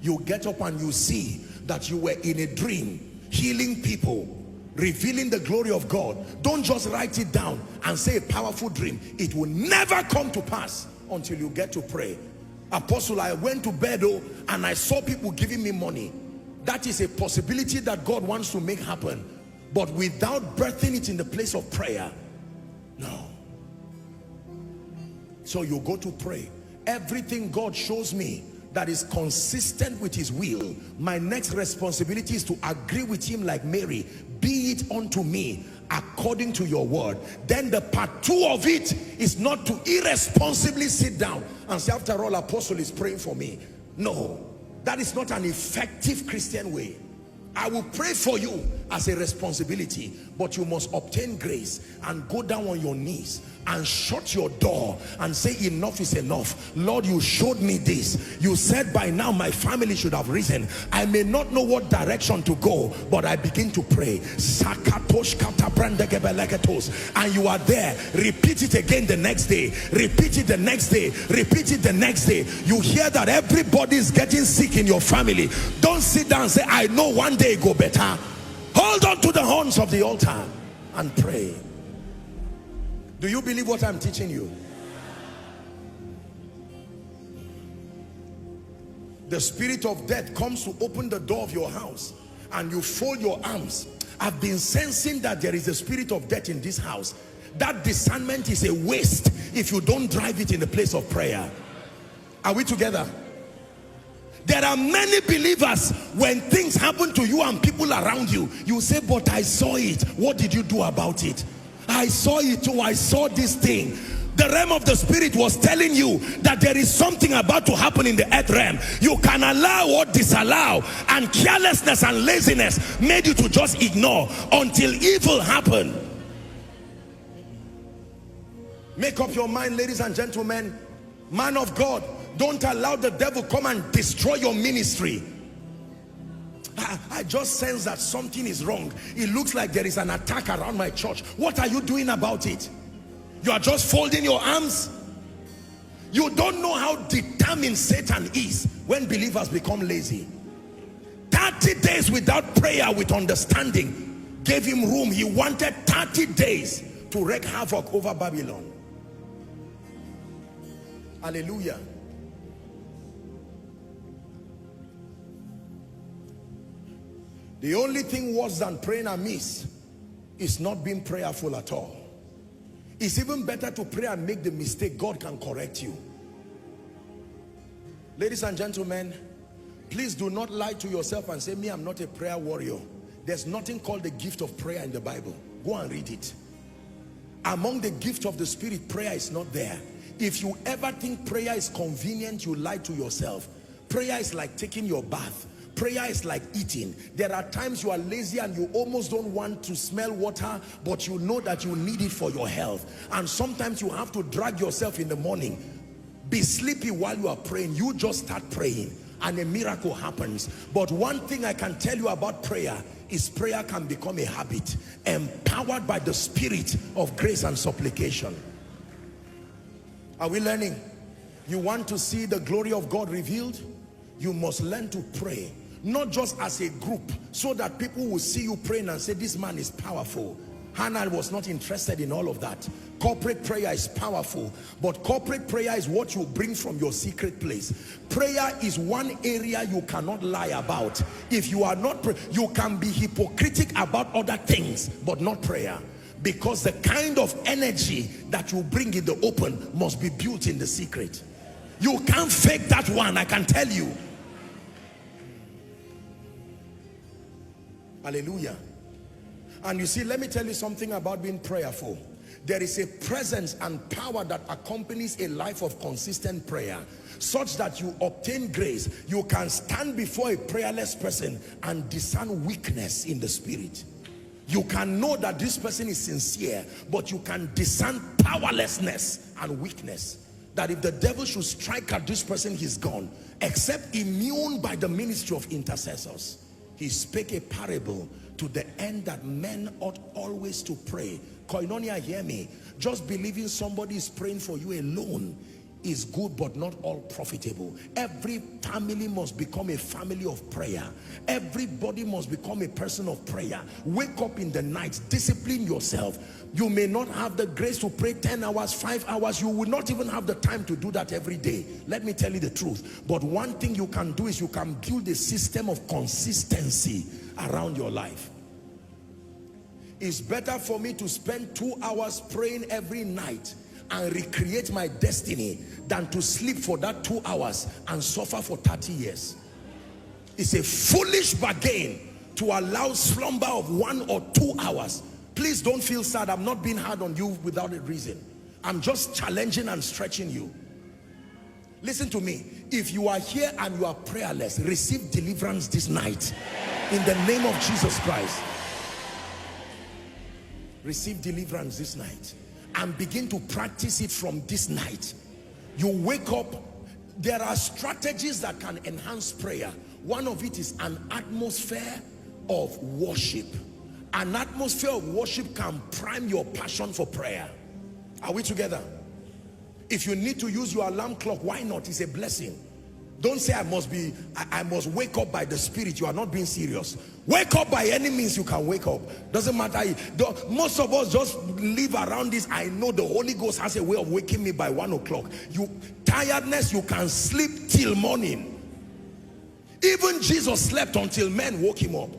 You get up and you see that you were in a dream, healing people, revealing the glory of God. Don't just write it down and say a powerful dream. It will never come to pass until you get to pray. Apostle, I went to bed and I saw people giving me money. That is a possibility that God wants to make happen. But without birthing it in the place of prayer, no. So you go to pray. Everything God shows me that is consistent with his will, my next responsibility is to agree with him like Mary. Be it unto me according to your word. Then the part 2 of it is not to irresponsibly sit down and say, after all, Apostle is praying for me. No, that is not an effective Christian way. I will pray for you as a responsibility, but you must obtain grace and go down on your knees and shut your door and say, enough is enough. Lord, you showed me this. You said by now my family should have risen. I may not know what direction to go, but I begin to pray. And you are there. Repeat it again the next day. Repeat it the next day. Repeat it the next day. You hear that everybody is getting sick in your family. Don't sit down and say, I know one day go better. Hold on to the horns of the altar and pray. Do you believe what I'm teaching you? The spirit of death comes to open the door of your house and you fold your arms. I've been sensing that there is a spirit of death in this house. That discernment is a waste if you don't drive it in the place of prayer. Are we together? There are many believers, when things happen to you and people around you, you say, but I saw it. What did you do about it? I saw it too. I saw this thing. The realm of the spirit was telling you that there is something about to happen in the earth realm. You can allow or disallow, and carelessness and laziness made you to just ignore until evil happened. Make up your mind, ladies and gentlemen. Man of God, don't allow the devil come and destroy your ministry. I just sense that something is wrong. It looks like there is an attack around my church. What are you doing about it? You are just folding your arms. You don't know how determined Satan is when believers become lazy. 30 days without prayer with understanding gave him room. He wanted 30 days to wreak havoc over Babylon. Hallelujah. The only thing worse than praying amiss is not being prayerful at all. It's even better to pray and make the mistake. God can correct you. Ladies and gentlemen, please do not lie to yourself and say, me, I'm not a prayer warrior. There's nothing called the gift of prayer in the Bible. Go and read it. Among the gift of the Spirit, prayer is not there. If you ever think prayer is convenient, you lie to yourself. Prayer is like taking your bath. Prayer is like eating. There are times you are lazy and you almost don't want to smell water, but you know that you need it for your health. And sometimes you have to drag yourself in the morning. Be sleepy while you are praying. You just start praying and a miracle happens. But one thing I can tell you about prayer is prayer can become a habit, empowered by the spirit of grace and supplication. Are we learning? You want to see the glory of God revealed? You must learn to pray. Not just as a group, so that people will see you praying and say, this man is powerful. Hannah was not interested in all of that. Corporate prayer is powerful, but corporate prayer is what you bring from your secret place. Prayer is one area you cannot lie about. If you are not, you can be hypocritic about other things, but not prayer. Because the kind of energy that you bring in the open must be built in the secret. You can't fake that one, I can tell you. Hallelujah. And you see, let me tell you something about being prayerful. There is a presence and power that accompanies a life of consistent prayer, such that you obtain grace. You can stand before a prayerless person and discern weakness in the spirit. You can know that this person is sincere, but you can discern powerlessness and weakness. That if the devil should strike at this person, he's gone. Except immune by the ministry of intercessors. He spake a parable to the end that men ought always to pray. Koinonia, hear me. Just believing somebody is praying for you alone is good, but not all profitable. Every family must become a family of prayer. Everybody must become a person of prayer. Wake up in the night, discipline yourself. You may not have the grace to pray 10 hours, 5 hours. You will not even have the time to do that every day. Let me tell you the truth. But one thing you can do is you can build a system of consistency around your life. It's better for me to spend 2 hours praying every night and recreate my destiny than to sleep for that 2 hours and suffer for 30 years. It's a foolish bargain to allow slumber of 1 or 2 hours. Please don't feel sad. I'm not being hard on you without a reason. I'm just challenging and stretching you. Listen to me. If you are here and you are prayerless, receive deliverance this night in the name of Jesus Christ. Receive deliverance this night and begin to practice it from this night. You wake up. There are strategies that can enhance prayer. One of it is an atmosphere of worship. An atmosphere of worship can prime your passion for prayer. Are we together? If you need to use your alarm clock, why not? It's a blessing. Don't say I must wake up by the Spirit. You are not being serious. Wake up by any means you can wake up. Doesn't matter. Most of us just live around this. I know the Holy Ghost has a way of waking me by 1 o'clock. Tiredness, you can sleep till morning. Even Jesus slept until men woke him up.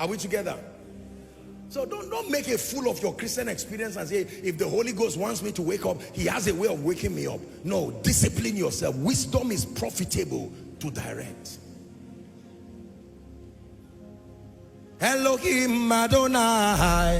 Are we together? So don't make a fool of your Christian experience and say, if the Holy Ghost wants me to wake up, he has a way of waking me up. No, discipline yourself. Wisdom is profitable to direct. Elohim Adonai.